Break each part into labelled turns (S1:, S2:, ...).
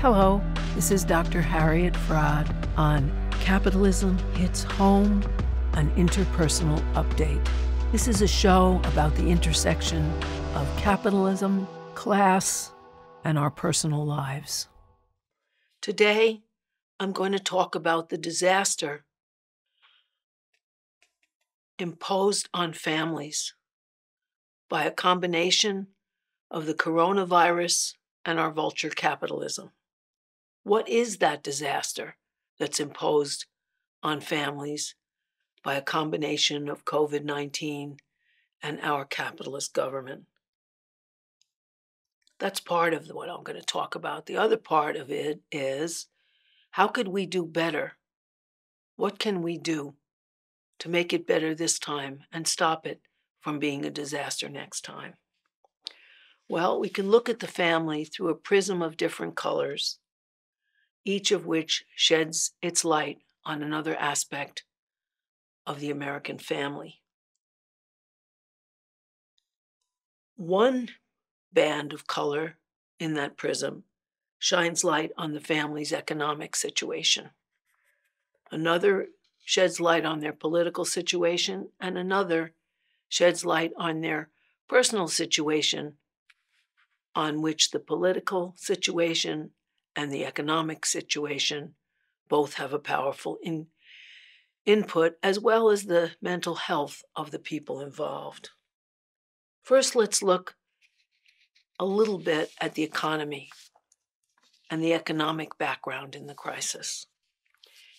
S1: Hello, this is Dr. Harriet Fraad on Capitalism Hits Home, an interpersonal update. This is a show about the intersection of capitalism, class, and our personal lives. Today, I'm going to talk about the disaster imposed on families by a combination of the coronavirus and our vulture capitalism. What is that disaster that's imposed on families by a combination of COVID-19 and our capitalist government? That's part of what I'm going to talk about. The other part of it is, how could we do better? What can we do to make it better this time and stop it from being a disaster next time? Well, we can look at the family through a prism of different colors, each of which sheds its light on another aspect of the American family. One band of color in that prism shines light on the family's economic situation. Another sheds light on their political situation, and another sheds light on their personal situation, on which the political situation and the economic situation both have a powerful input, as well as the mental health of the people involved. First, let's look a little bit at the economy and the economic background in the crisis.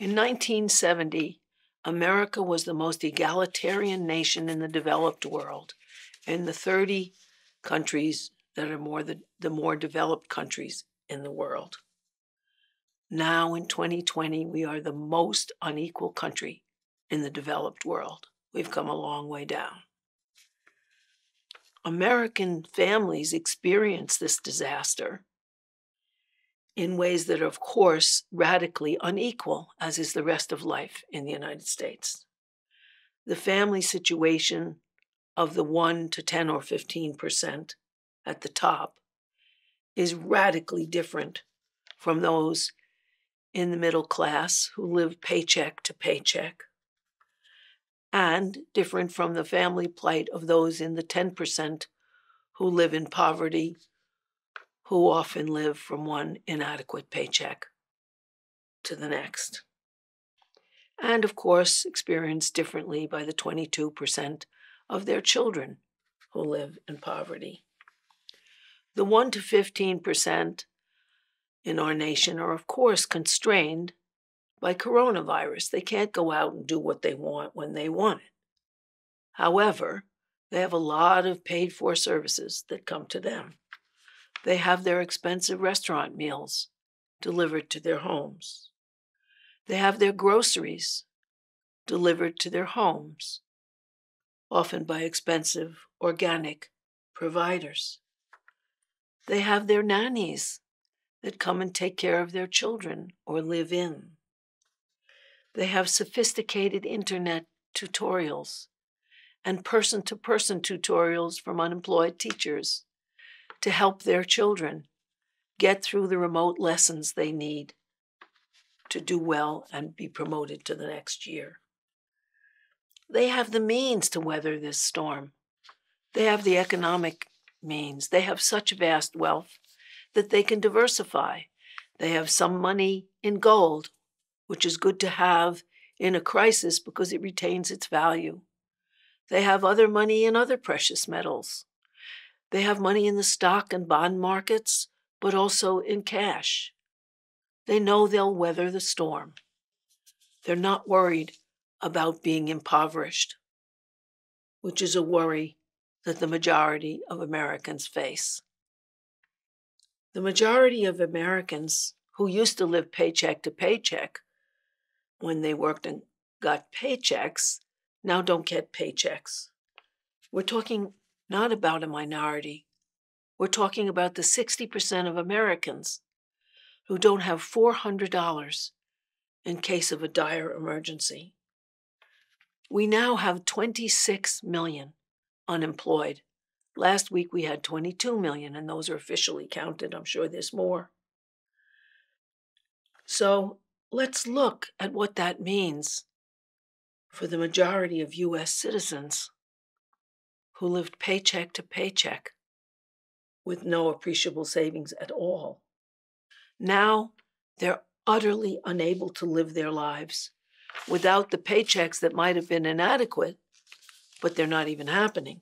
S1: In 1970, America was the most egalitarian nation in the developed world. In the 30 countries that are the more developed countries in the world. Now in 2020, we are the most unequal country in the developed world. We've come a long way down. American families experience this disaster in ways that are, of course, radically unequal, as is the rest of life in the United States. The family situation of the 1 to 10 or 15% at the top is radically different from those in the middle class who live paycheck to paycheck, and different from the family plight of those in the 10% who live in poverty, who often live from one inadequate paycheck to the next. And of course, experienced differently by the 22% of their children who live in poverty. The 1 to 15% in our nation are, of course, constrained by coronavirus. They can't go out and do what they want when they want it. However, they have a lot of paid-for services that come to them. They have their expensive restaurant meals delivered to their homes. They have their groceries delivered to their homes, often by expensive organic providers. They have their nannies that come and take care of their children or live in. They have sophisticated internet tutorials and person-to-person tutorials from unemployed teachers to help their children get through the remote lessons they need to do well and be promoted to the next year. They have the means to weather this storm. They have the economic means. They have such vast wealth that they can diversify. They have some money in gold, which is good to have in a crisis because it retains its value. They have other money in other precious metals. They have money in the stock and bond markets, but also in cash. They know they'll weather the storm. They're not worried about being impoverished, which is a worry that the majority of Americans face. The majority of Americans who used to live paycheck to paycheck when they worked and got paychecks now don't get paychecks. We're talking not about a minority. We're talking about the 60% of Americans who don't have $400 in case of a dire emergency. We now have 26 million unemployed. Last week we had 22 million, and those are officially counted. I'm sure there's more. So let's look at what that means for the majority of U.S. citizens who lived paycheck to paycheck with no appreciable savings at all. Now they're utterly unable to live their lives without the paychecks that might have been inadequate, but they're not even happening.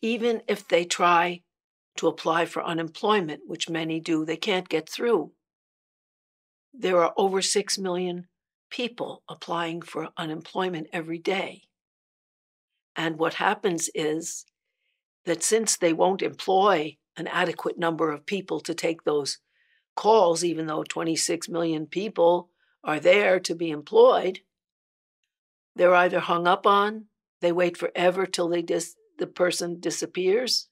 S1: Even if they try to apply for unemployment, which many do, they can't get through. There are over 6 million people applying for unemployment every day. And what happens is that since they won't employ an adequate number of people to take those calls, even though 26 million people are there to be employed, they're either hung up on, they wait forever till the person disappears,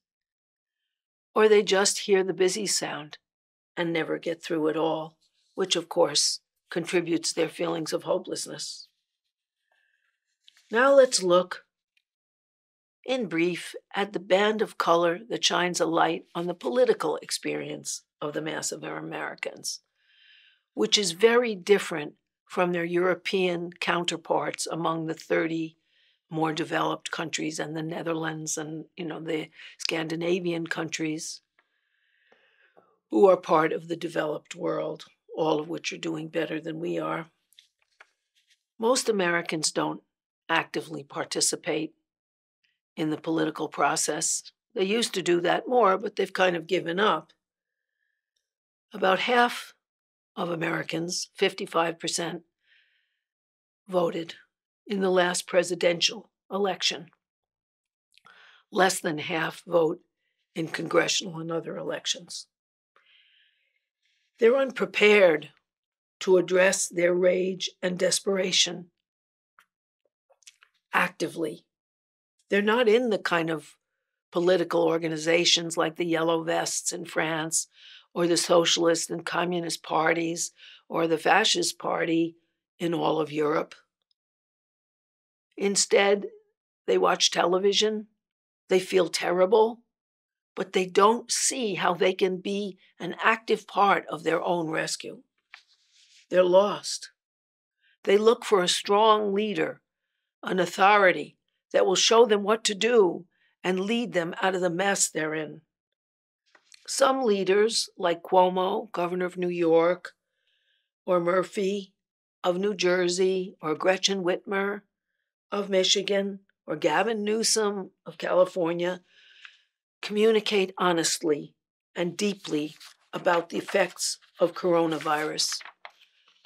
S1: or they just hear the busy sound and never get through at all, which of course contributes their feelings of hopelessness. Now let's look in brief at the band of color that shines a light on the political experience of the mass of our Americans, which is very different from their European counterparts among the 30 more developed countries and the Netherlands and, the Scandinavian countries who are part of the developed world, all of which are doing better than we are. Most Americans don't actively participate in the political process. They used to do that more, but they've kind of given up. About half of Americans, 55%, voted in the last presidential election. Less than half vote in congressional and other elections. They're unprepared to address their rage and desperation actively. They're not in the kind of political organizations like the Yellow Vests in France, or the Socialist and Communist parties, or the Fascist Party in all of Europe. Instead, they watch television, they feel terrible, but they don't see how they can be an active part of their own rescue. They're lost. They look for a strong leader, an authority that will show them what to do and lead them out of the mess they're in. Some leaders, like Cuomo, governor of New York, or Murphy of New Jersey, or Gretchen Whitmer of Michigan, or Gavin Newsom of California, communicate honestly and deeply about the effects of coronavirus.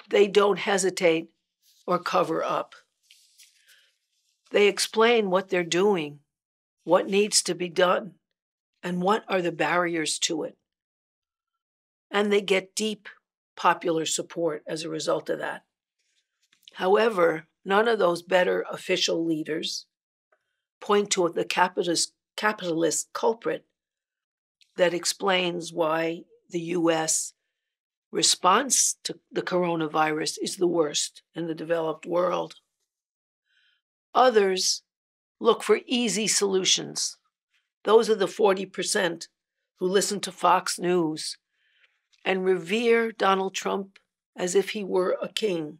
S1: They don't hesitate or cover up. They explain what they're doing, what needs to be done, and what are the barriers to it. And they get deep popular support as a result of that. However, none of those better official leaders point to the capitalist culprit that explains why the U.S. response to the coronavirus is the worst in the developed world. Others look for easy solutions. Those are the 40% who listen to Fox News and revere Donald Trump as if he were a king.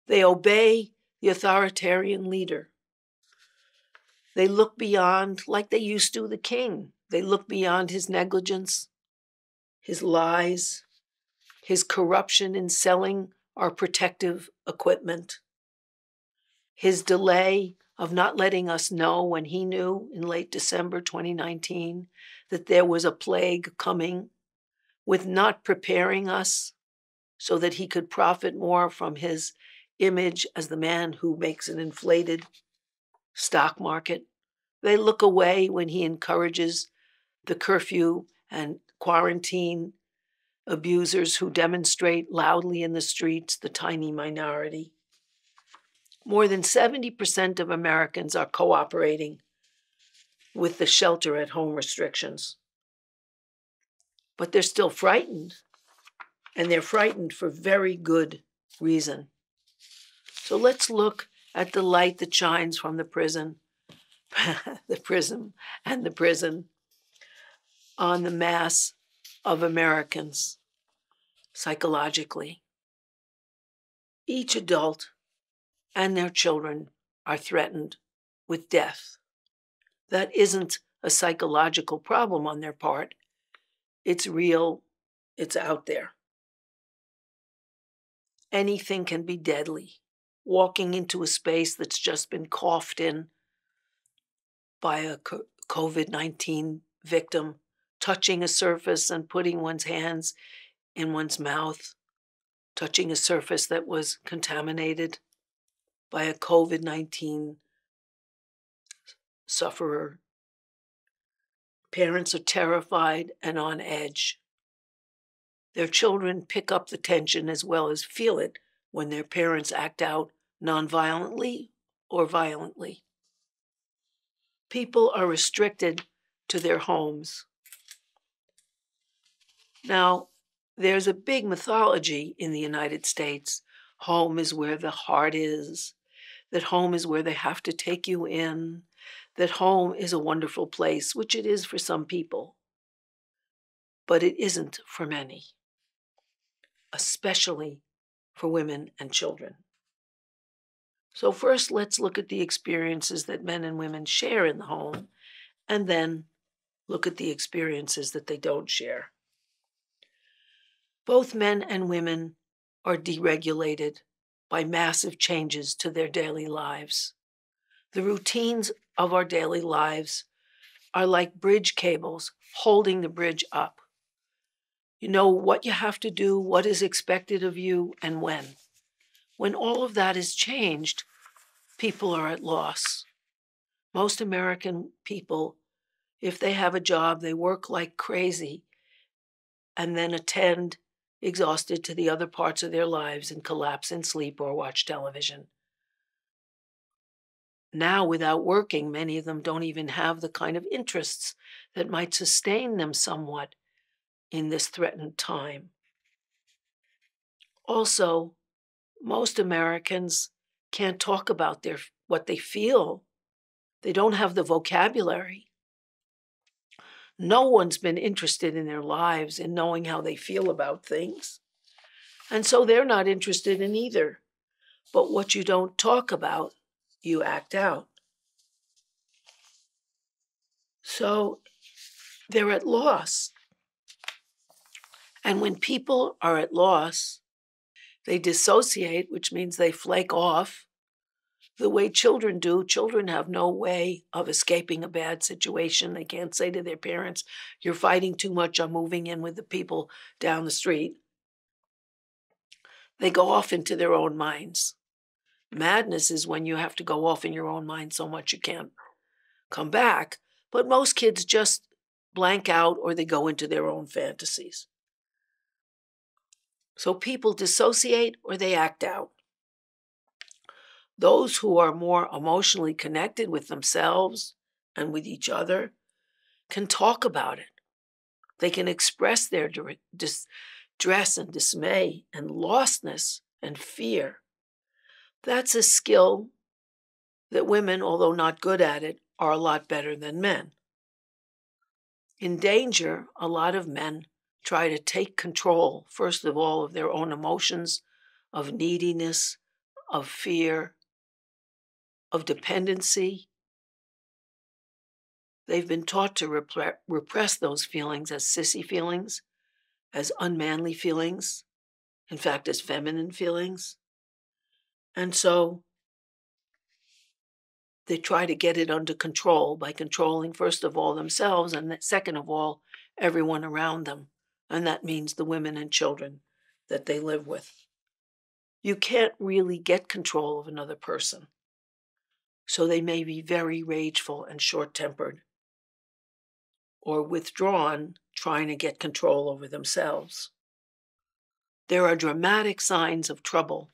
S1: They obey the authoritarian leader. They look beyond, like they used to, the king. They look beyond his negligence, his lies, his corruption in selling our protective equipment, his delay of not letting us know when he knew in late December 2019 that there was a plague coming, with not preparing us so that he could profit more from his image as the man who makes an inflated stock market. They look away when he encourages the curfew and quarantine abusers who demonstrate loudly in the streets, the tiny minority. More than 70% of Americans are cooperating with the shelter-at-home restrictions. But they're still frightened, and they're frightened for very good reason. So let's look at the light that shines from the prism on the mass of Americans. psychologically. Each adult and their children are threatened with death. That isn't a psychological problem on their part. It's real. It's out there. Anything can be deadly. Walking into a space that's just been coughed in by a COVID-19 victim, touching a surface and putting one's hands in one's mouth, touching a surface that was contaminated by a COVID-19 sufferer. Parents are terrified and on edge. Their children pick up the tension as well as feel it when their parents act out nonviolently or violently. People are restricted to their homes. Now, there's a big mythology in the United States. Home is where the heart is, that home is where they have to take you in, that home is a wonderful place, which it is for some people. But it isn't for many, especially for women and children. So first, let's look at the experiences that men and women share in the home, and then look at the experiences that they don't share. Both men and women are deregulated by massive changes to their daily lives. The routines of our daily lives are like bridge cables holding the bridge up. You know what you have to do, what is expected of you, and when. When all of that is changed, people are at loss. Most American people, if they have a job, they work like crazy and then attend exhausted to the other parts of their lives and collapse in sleep or watch television. Now, without working, many of them don't even have the kind of interests that might sustain them somewhat in this threatened time. Also, most Americans can't talk about what they feel. They don't have the vocabulary. No one's been interested in their lives in knowing how they feel about things. And so they're not interested in either. But what you don't talk about, you act out. So they're at loss. And when people are at loss, they dissociate, which means they flake off the way children do. Children have no way of escaping a bad situation. They can't say to their parents, "You're fighting too much, I'm moving in with the people down the street." They go off into their own minds. Madness is when you have to go off in your own mind so much you can't come back. But most kids just blank out or they go into their own fantasies. So people dissociate or they act out. Those who are more emotionally connected with themselves and with each other can talk about it. They can express their distress and dismay and lostness and fear. That's a skill that women, although not good at it, are a lot better than men. In danger, a lot of men try to take control, first of all, of their own emotions, of neediness, of fear, of dependency. They've been taught to repress those feelings as sissy feelings, as unmanly feelings, in fact, as feminine feelings. And so they try to get it under control by controlling, first of all, themselves, and second of all, everyone around them. And that means the women and children that they live with. You can't really get control of another person. So they may be very rageful and short-tempered or withdrawn, trying to get control over themselves. There are dramatic signs of trouble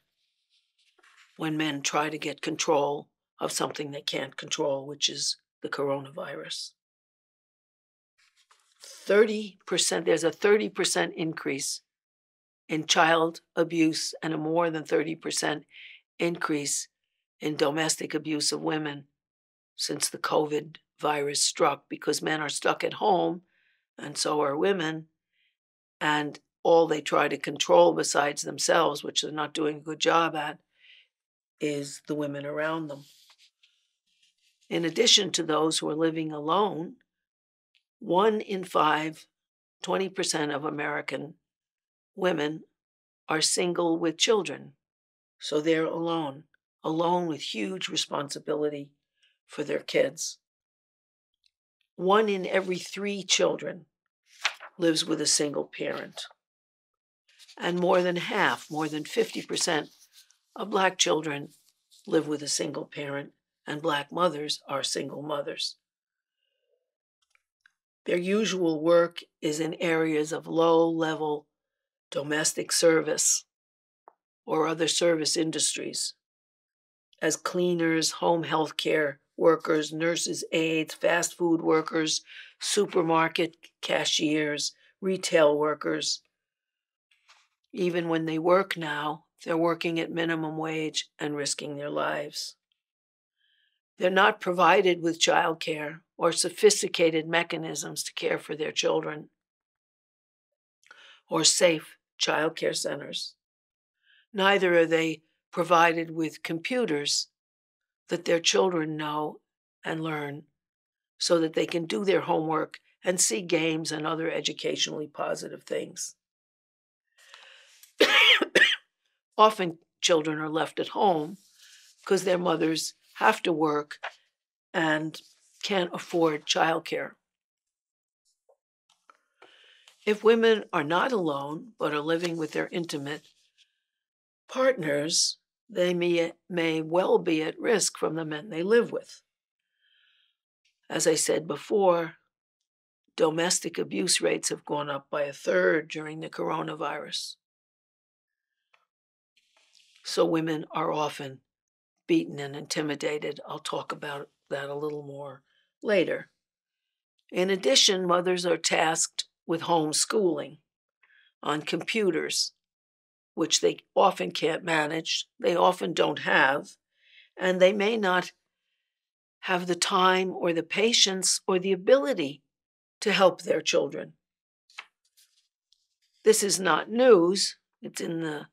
S1: when men try to get control of something they can't control, which is the coronavirus. 30%, there's a 30% increase in child abuse and a more than 30% increase in domestic abuse of women since the COVID virus struck, because men are stuck at home and so are women. And all they try to control besides themselves, which they're not doing a good job at, is the women around them. In addition to those who are living alone, 1 in 5, 20% of American women are single with children. So they're alone with huge responsibility for their kids. 1 in every 3 children lives with a single parent. And more than half, more than 50% of Black children live with a single parent, and Black mothers are single mothers. Their usual work is in areas of low-level domestic service or other service industries, as cleaners, home health care workers, nurses, aides, fast food workers, supermarket cashiers, retail workers. Even when they work now, they're working at minimum wage and risking their lives. They're not provided with childcare or sophisticated mechanisms to care for their children or safe childcare centers. Neither are they provided with computers that their children know and learn so that they can do their homework and see games and other educationally positive things. Often children are left at home because their mothers have to work and can't afford childcare. If women are not alone but are living with their intimate partners, they may well be at risk from the men they live with. As I said before, domestic abuse rates have gone up by 1/3 during the coronavirus. So women are often beaten and intimidated. I'll talk about that a little more later. In addition, mothers are tasked with homeschooling on computers, which they often can't manage, they often don't have, and they may not have the time or the patience or the ability to help their children. This is not news. It's in the,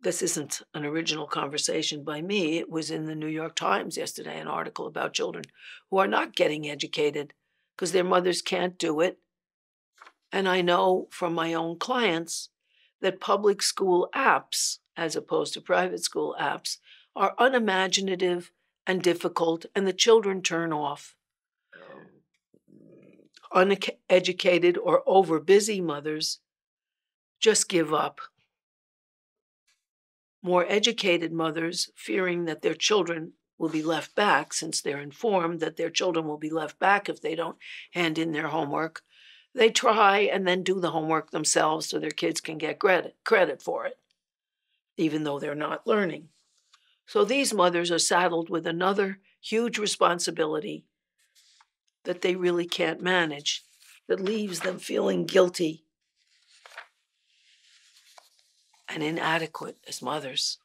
S1: this isn't an original conversation by me. It was in the New York Times yesterday, an article about children who are not getting educated because their mothers can't do it. And I know from my own clients that public school apps, as opposed to private school apps, are unimaginative and difficult, and the children turn off. Uneducated or overbusy mothers just give up. More educated mothers, fearing that their children will be left back, since they're informed that their children will be left back if they don't hand in their homework, they try and then do the homework themselves so their kids can get credit for it, even though they're not learning. So these mothers are saddled with another huge responsibility that they really can't manage, that leaves them feeling guilty and inadequate as mothers.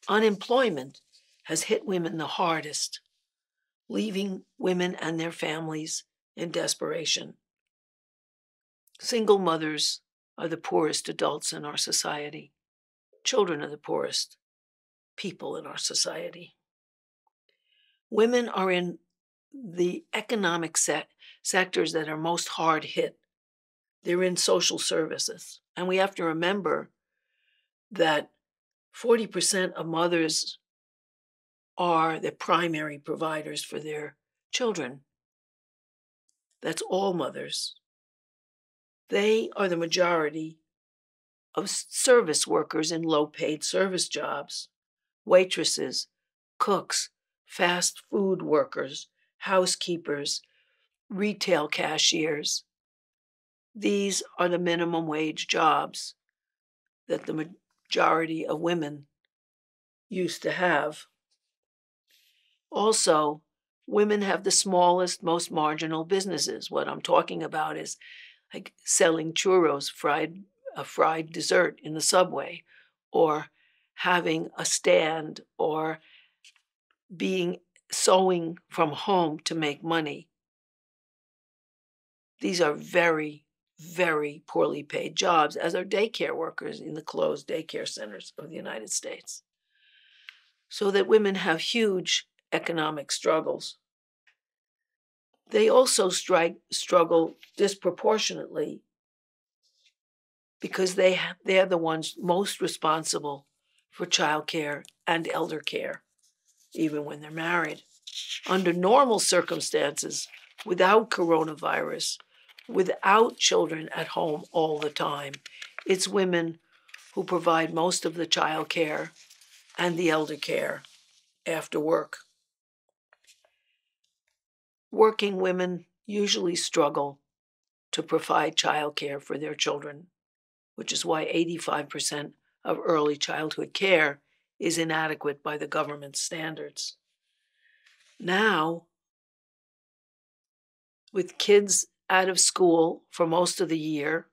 S1: Unemployment has hit women the hardest, leaving women and their families in desperation. Single mothers are the poorest adults in our society. Children are the poorest people in our society. Women are in the economic sectors that are most hard hit. They're in social services. And we have to remember that 40% of mothers are the primary providers for their children. That's all mothers. They are the majority of service workers in low-paid service jobs, waitresses, cooks, fast food workers, housekeepers, retail cashiers. These are the minimum wage jobs that the majority of women used to have. Also, women have the smallest, most marginal businesses. What I'm talking about is like selling churros, a fried dessert in the subway, or having a stand, or sewing from home to make money. These are very very poorly paid jobs, as are daycare workers in the closed daycare centers of the United States. So that women have huge economic struggles. They also struggle disproportionately because they're the ones most responsible for childcare and elder care, even when they're married. Under normal circumstances, without coronavirus, without children at home all the time, it's women who provide most of the child care and the elder care after work. Working women usually struggle to provide child care for their children, which is why 85% of early childhood care is inadequate by the government standards. Now, with kids out of school for most of the year,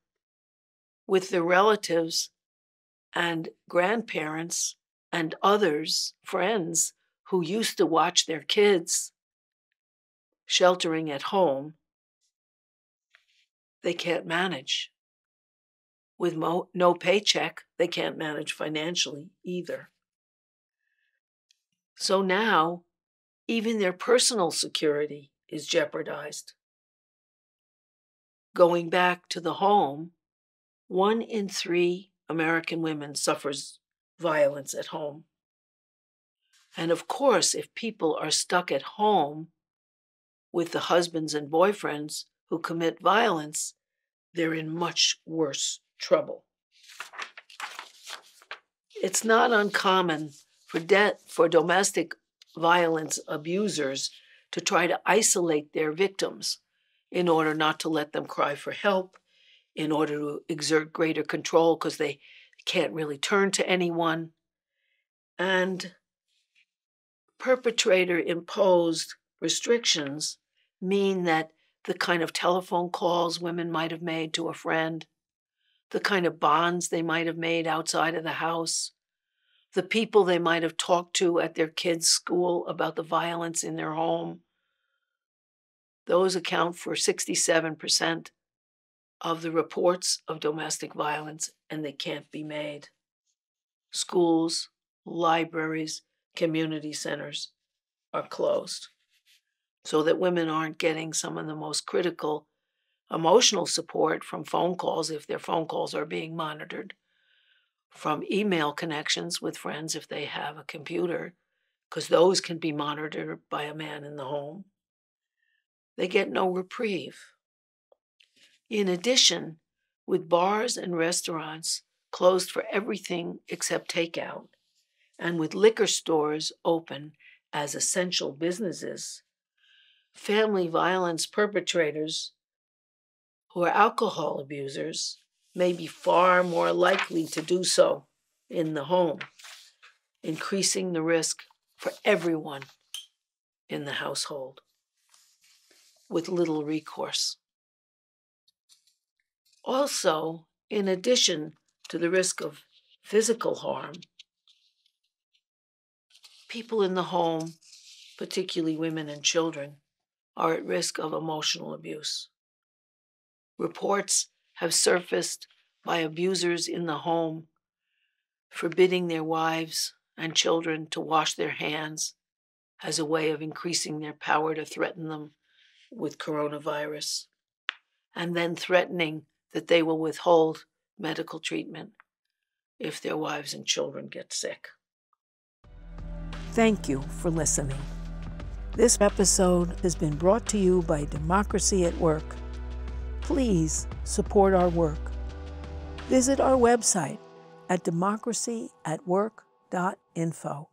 S1: with their relatives and grandparents and others, friends, who used to watch their kids sheltering at home, they can't manage. With no paycheck, they can't manage financially either. So now, even their personal security is jeopardized. Going back to the home, 1 in 3 American women suffers violence at home. And of course, if people are stuck at home with the husbands and boyfriends who commit violence, they're in much worse trouble. It's not uncommon for domestic violence abusers to try to isolate their victims in order not to let them cry for help, in order to exert greater control because they can't really turn to anyone. And perpetrator-imposed restrictions mean that the kind of telephone calls women might have made to a friend, the kind of bonds they might have made outside of the house, the people they might have talked to at their kids' school about the violence in their home, those account for 67% of the reports of domestic violence, and they can't be made. Schools, libraries, community centers are closed so that women aren't getting some of the most critical emotional support from phone calls if their phone calls are being monitored, from email connections with friends if they have a computer, because those can be monitored by a man in the home. They get no reprieve. In addition, with bars and restaurants closed for everything except takeout, and with liquor stores open as essential businesses, family violence perpetrators who are alcohol abusers may be far more likely to do so in the home, increasing the risk for everyone in the household with little recourse. Also, in addition to the risk of physical harm, people in the home, particularly women and children, are at risk of emotional abuse. Reports have surfaced by abusers in the home forbidding their wives and children to wash their hands as a way of increasing their power to threaten them with coronavirus, and then threatening that they will withhold medical treatment if their wives and children get sick. Thank you for listening. This episode has been brought to you by Democracy at Work. Please support our work. Visit our website at democracyatwork.info.